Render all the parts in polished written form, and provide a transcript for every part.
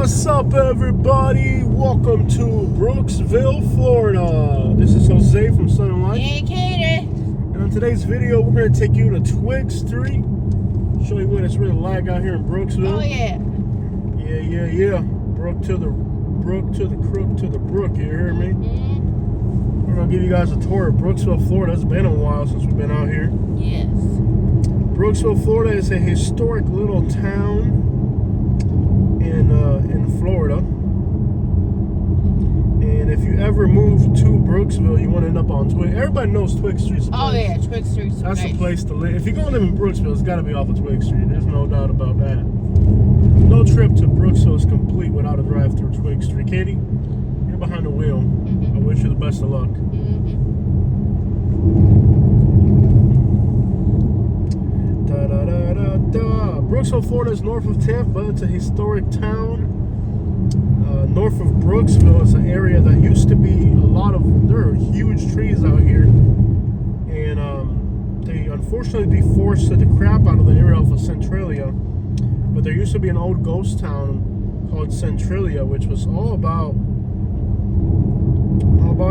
What's up, everybody? Welcome to Brooksville, Florida. This is Jose from Southern Life. Hey, Katie. And on today's video, we're going to take you to Twig Street. Show you what it's really like out here in Brooksville. Oh, yeah. Yeah. Brook to the crook to the brook, you hear me? Mm-hmm. We're going to give you guys a tour of Brooksville, Florida. It's been a while since we've been out here. Yes. Brooksville, Florida is a historic little town in Florida, and if you ever move to Brooksville, you want to end up on Twig. Everybody knows Twig Street's a place. Oh yeah, Twig Street's That's nice. the place to live. If you're gonna live in Brooksville, it's got to be off of Twig Street. There's no doubt about that. No trip to Brooksville is complete without a drive through Twig Street. Katie, you're behind the wheel. Mm-hmm. I wish you the best of luck. Mm-hmm. Brooksville, Florida is north of Tampa. It's a historic town. North of Brooksville is an area that used to be there are huge trees out here. And they unfortunately deforested the crap out of the area of Centralia. But there used to be an old ghost town called Centralia, which was all about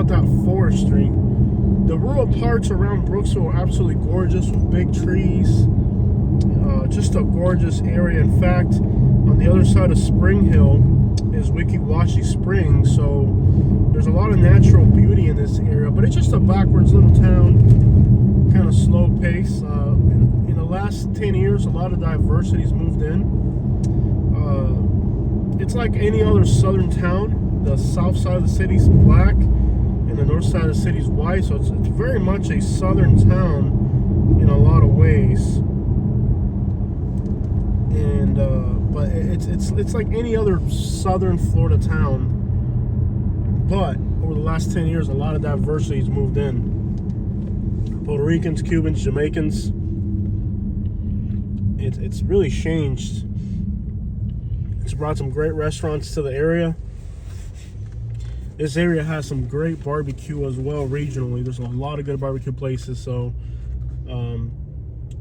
that forestry. The rural parts around Brooksville are absolutely gorgeous with big trees. Just a gorgeous area. In fact, on the other side of Spring Hill is Wikiwashi Springs, so there's a lot of natural beauty in this area. But it's just a backwards little town, kind of slow pace. In the last 10 years, a lot of diversity's moved in. It's like any other southern town. The south side of the city's black, and the north side of the city's white. So it's very much a southern town in a lot of ways. And but it's like any other southern Florida town, but over the last 10 years a lot of diversity has moved in. Puerto Ricans, Cubans, Jamaicans. It's really changed. It's brought some great restaurants to the area. This area has some great barbecue as well regionally. There's a lot of good barbecue places, so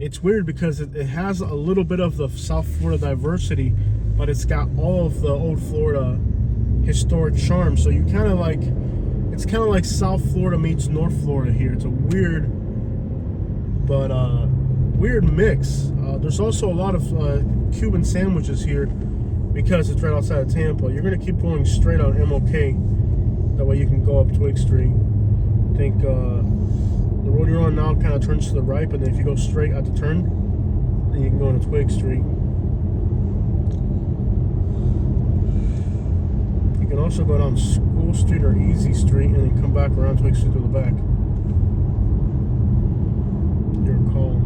it's weird because it has a little bit of the South Florida diversity, but it's got all of the old Florida historic charm. So it's kind of like South Florida meets North Florida here. It's a weird mix. There's also a lot of Cuban sandwiches here because it's right outside of Tampa. You're gonna keep going straight on MLK. That way you can go up Twig Street. I think the road you're on now kind of turns to the right, but then if you go straight at the turn, then you can go into Twig Street. You can also go down School Street or Easy Street and then come back around Twig Street through the back. Your call.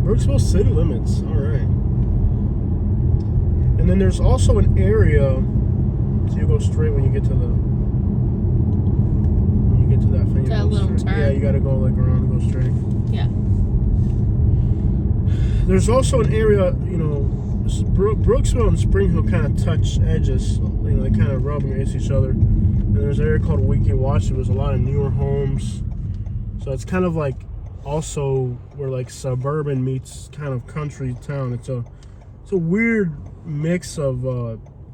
Brooksville city limits. All right. And then there's also an area. So you go straight when you get to that thing. That little turn. Yeah, you gotta go like around and go straight. Yeah. There's also an area, Brooksville and Spring Hill kind of touch edges. They kind of rub against each other. And there's an area called Wikiwashi. There's a lot of newer homes. So it's kind of like also where like suburban meets kind of country town. It's a weird mix of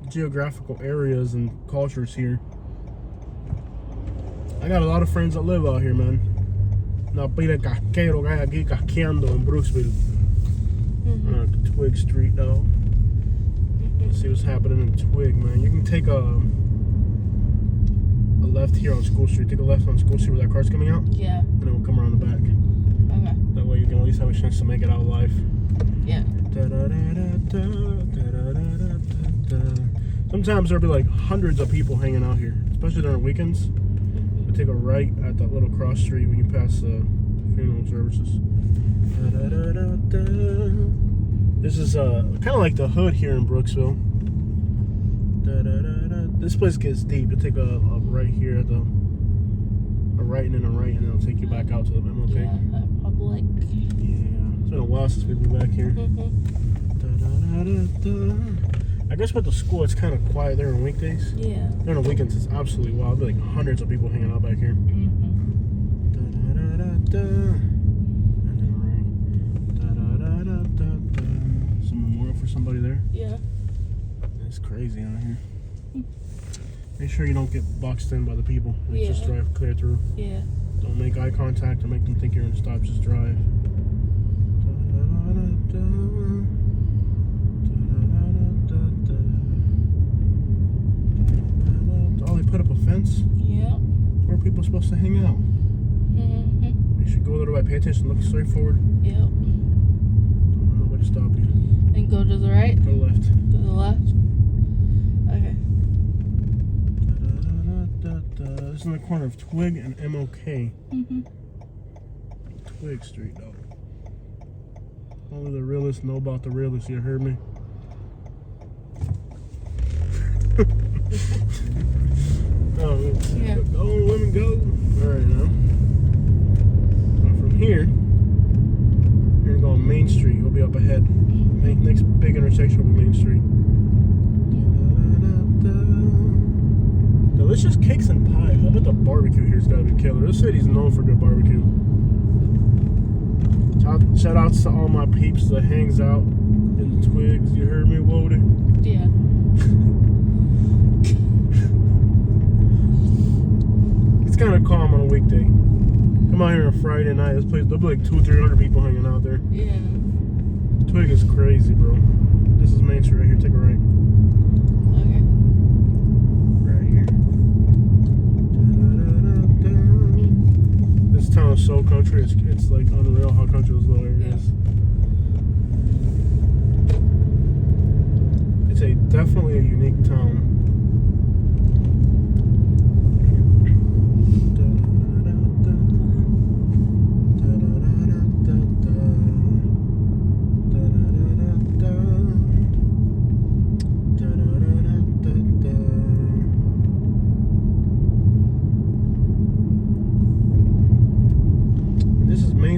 geographical areas and cultures here. I got a lot of friends that live out here, man. Now, pide casquero que hay aquí casqueando in Brooksville. Twig Street now. Let's see what's happening in Twig, man. You can take a left here on School Street. Take a left on School Street where that car's coming out. Yeah. And then we'll come around the back. Okay. That way you can at least have a chance to make it out alive. Yeah. Sometimes there'll be like hundreds of people hanging out here, especially during weekends. You take a right at that little cross street when you pass the funeral services. This is kind of like the hood here in Brooksville. This place gets deep. You take a right here at a right and then a right, and it'll take you back out to the MLK. Yeah, public. Yeah, it's been a while since we've been back here. I guess with the school, it's kind of quiet there on weekdays. Yeah. During the weekends, it's absolutely wild. There'll be like hundreds of people hanging out back here. Some memorial for somebody there. Yeah. It's crazy out here. Make sure you don't get boxed in by the people. Like, just drive clear through. Yeah. Don't make eye contact or make them think you're in a stop. Just drive. Oh, they put up a fence? Yeah. Where are people supposed to hang out? You should go there to pay attention, look straight forward. Yep. Don't let nobody stop you. And go to the right? Go left. To the left? Okay. This is in the corner of Twig and MOK. Mm-hmm. Twig Street, though. Only the realists know about the realists, you heard me? Oh, yeah. Go, women, go. Alright, now. From here, you're gonna go on Main Street. You'll be up ahead. Next big intersection will be Main Street. Delicious cakes and pies. I bet the barbecue here's gotta be killer. This city's known for good barbecue. Shout outs to all my peeps that hangs out in the Twigs. You heard me, Wody? Yeah. It's kind of calm on a weekday. Come out here on Friday night. This place, there'll be like 200-300 people hanging out there. Yeah. Twig is crazy, bro. This is Main Street right here. Take a right. Okay. Right here. This town is so country. It's like unreal how country this little area is. It's definitely a unique town.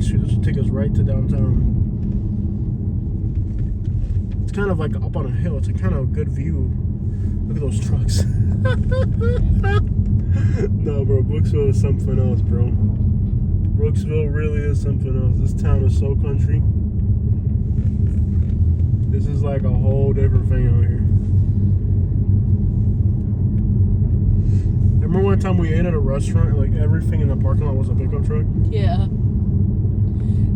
Street. This will take us right to downtown. It's kind of like up on a hill. It's a kind of a good view. Look at those trucks. No, bro, Brooksville is something else, bro. Brooksville really is something else. This town is so country. This is like a whole different thing out here. Remember one time we ate at a restaurant and like everything in the parking lot was a pickup truck? Yeah.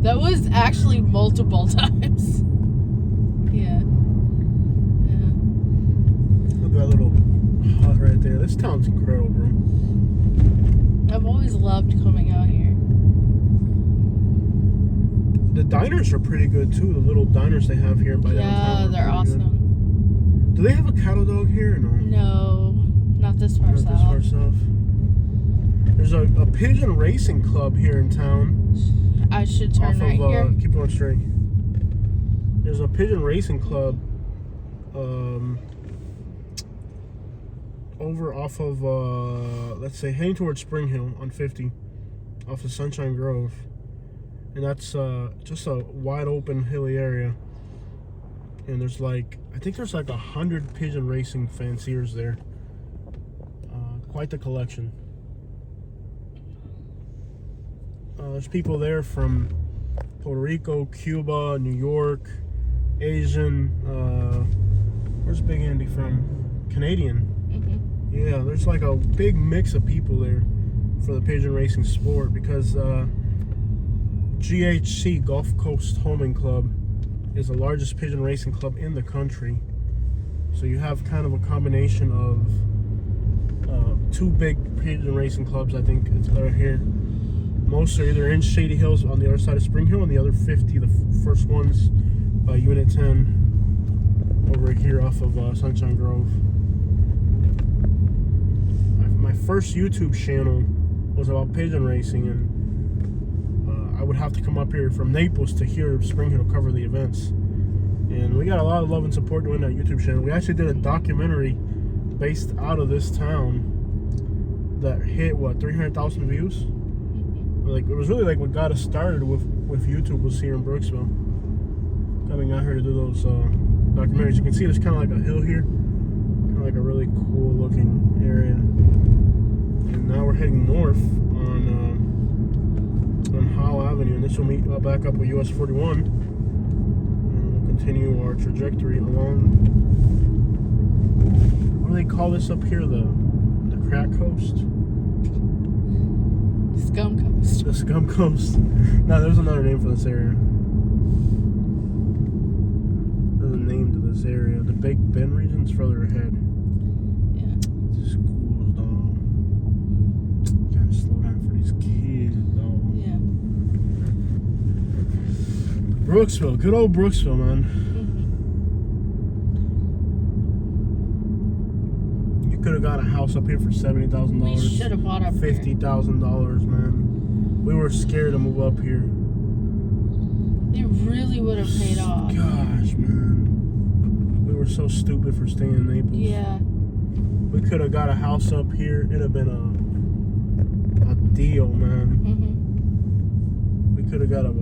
That was actually multiple times. Yeah. Yeah. Look at that little hut right there. This town's incredible, bro. I've always loved coming out here. The diners are pretty good too. The little diners they have here by downtown. Yeah, they're awesome. Good. Do they have a cattle dog here or no? No, not this far south. Not this far south. There's a Pigeon Racing club here in town. I should turn right here. Keep going straight. There's a Pigeon Racing club over off of, let's say, heading towards Spring Hill on 50, off of Sunshine Grove. And that's just a wide open, hilly area. And there's like, I think there's like 100 Pigeon Racing fanciers there. Quite the collection. There's people there from Puerto Rico, Cuba, New York, Asian. Where's Big Andy from? Canadian. Mm-hmm. Yeah, there's like a big mix of people there for the pigeon racing sport because GHC, Gulf Coast Homing Club, is the largest pigeon racing club in the country. So you have kind of a combination of two big pigeon racing clubs, I think, that are here. Most are either in Shady Hills on the other side of Spring Hill, and the other 50, the first ones by Unit 10 over here off of Sunshine Grove. My first YouTube channel was about pigeon racing, and I would have to come up here from Naples to here, Spring Hill, to cover the events. And we got a lot of love and support doing that YouTube channel. We actually did a documentary based out of this town that hit, what, 300,000 views? Like, it was really like what got us started with YouTube was here in Brooksville. Coming out here to do those documentaries. You can see there's kind of like a hill here. Kind of like a really cool looking area. And now we're heading north on Howell Avenue. And this will meet back up with US 41. And we'll continue our trajectory along call this up here the crack coast. Scum Coast. The scum coast. No, there's another name for this area. There's a name to this area. The Big Bend region's further ahead. Yeah. Schools, dog. Gotta slow down for these kids, dog. Yeah. Brooksville, good old Brooksville, man. Mm-hmm. You could have got a house up here for $70,000. We should have bought up here. $50,000, man. We were scared to move up here. It really would have paid off. Gosh, man. We were so stupid for staying in Naples. Yeah. We could have got a house up here. It'd have been a deal, man. Mm-hmm. We could have got a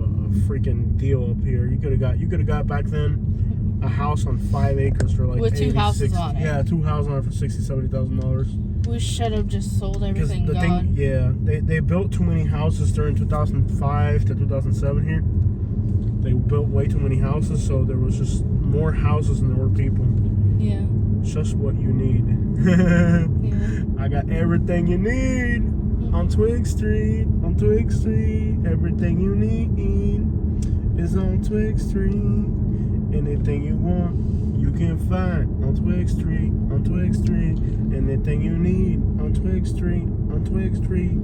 freaking deal up here. You could have got back then a house on 5 acres for like with 2 houses 60, on it. Yeah, 2 houses on it for $60,000-$70,000. We should have just sold everything. They built too many houses during 2005 to 2007 here. They built way too many houses, so there was just more houses than there were people. Yeah. It's just what you need. Yeah. I got everything you need on Twig Street. On Twig Street, everything you need is on Twig Street. Anything you want, you can find on Twig Street. On Twig Street, anything you need on Twig Street. On Twig Street,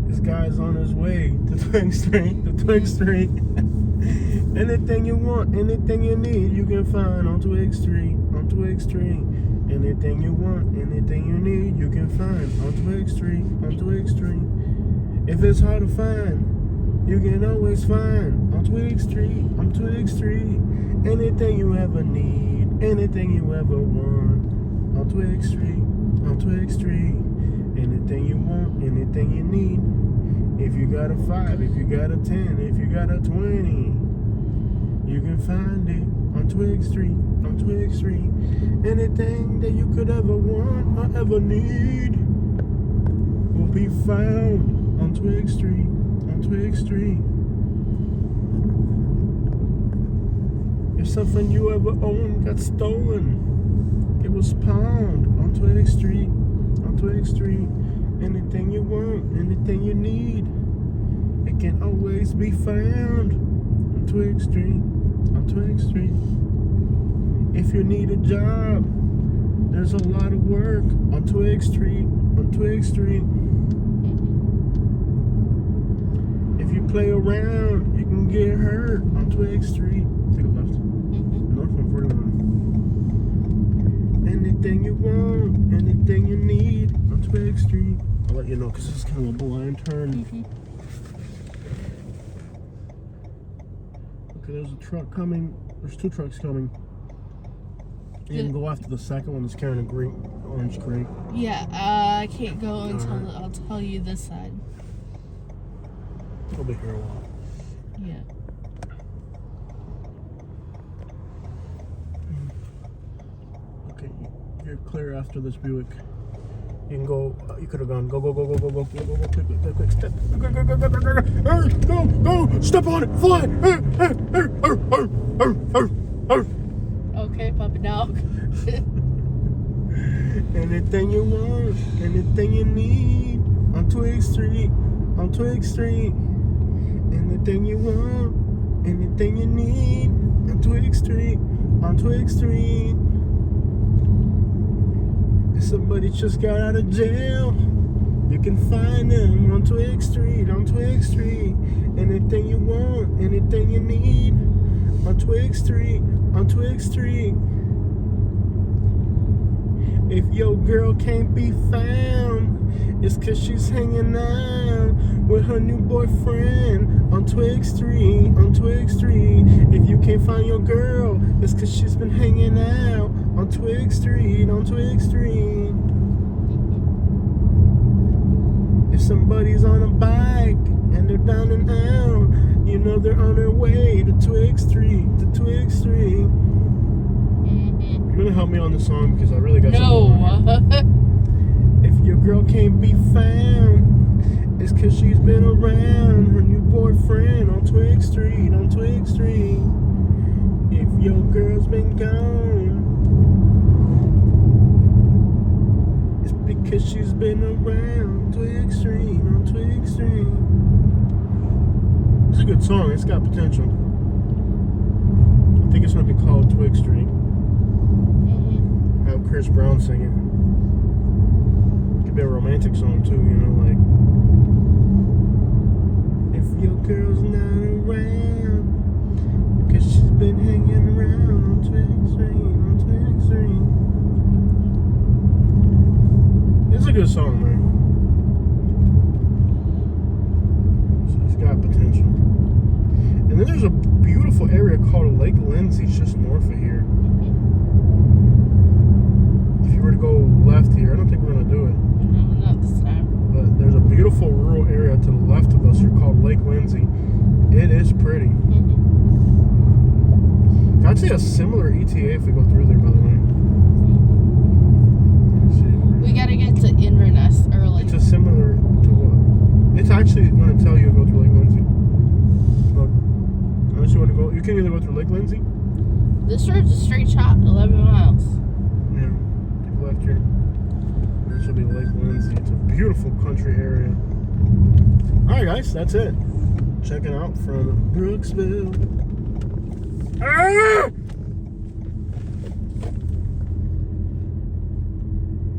this guy's on his way to Twig Street. To Twig Street. Anything you want, anything you need, you can find on Twig Street. On Twig Street. Anything you want, anything you need, you can find on Twig Street. On Twig Street. If it's hard to find, you can always find on Twig Street. On Twig Street. Anything you ever need, anything you ever want on Twig Street. On Twig Street. Anything you want, anything you need. If you got a 5, if you got a 10, if you got a 20, you can find it on Twig Street. On Twig Street. Anything that you could ever want or ever need will be found on Twig Street. On Twig Street. If something you ever owned got stolen, it was pawned on Twig Street. On Twig Street. Anything you want, anything you need, it can always be found on Twig Street. On Twig Street. If you need a job, there's a lot of work on Twig Street. On Twig Street. If you play around, you can get hurt on Twig Street. Take a left. North 141. Anything you want, anything you need on Twig Street. I'll let you know because this is kind of a blind turn. Okay, there's a truck coming. There's 2 trucks coming. You can go after the second one that's carrying a orange crate. Yeah, I can't go until I'll tell you this side. I'll be here a while. Yeah. Okay, you're clear after this Buick. You can go. You could have gone. Go. Quick step. Go. Step on it. Fly. Okay, puppy dog. Anything you want, anything you need on Twig Street. On Twig Street. Anything you want, anything you need on Twig Street. On Twig Street. If somebody just got out of jail, you can find them on Twig Street. On Twig Street. Anything you want, anything you need on Twig Street. On Twig Street. If your girl can't be found, it's 'cause she's hanging out with her new boyfriend on Twig Street. On Twig Street. If you can't find your girl, it's 'cause she's been hanging out on Twig Street. On Twig Street. If somebody's on a bike and they're down and out, you know they're on their way to Twig Street. To Twig Street. You're gonna help me on the song because I really got If your girl can't be found, it's 'cause she's been around her new boyfriend on Twig Street. On Twig Street. If your girl's been gone, Cause she's been around Twig Street on Twig Street. It's a good song. It's got potential. I think it's gonna be called Twig Street. Have Chris Brown sing it. Could be a romantic song too, you know, like if your girl's not around, cause she's been hanging around on Twig Street, on Twig Street. It's a good song, man. It's got potential. And then there's a beautiful area called Lake Lindsay just north of here. If you were to go left here, I don't think we're going to do it. No, not this time. But there's a beautiful rural area to the left of us here called Lake Lindsay. It is pretty. I'd say a similar ETA if we go through there, by the way. We gotta get to Inverness early. It's a similar to what? It's actually going to tell you to go through Lake Lindsay. Look, unless you want to go, you can either go through Lake Lindsay. This road's a straight shot, 11 miles. Yeah, take a left here. This will be Lake Lindsay. It's a beautiful country area. Alright guys, that's it. Checking out from Brooksville. Ah!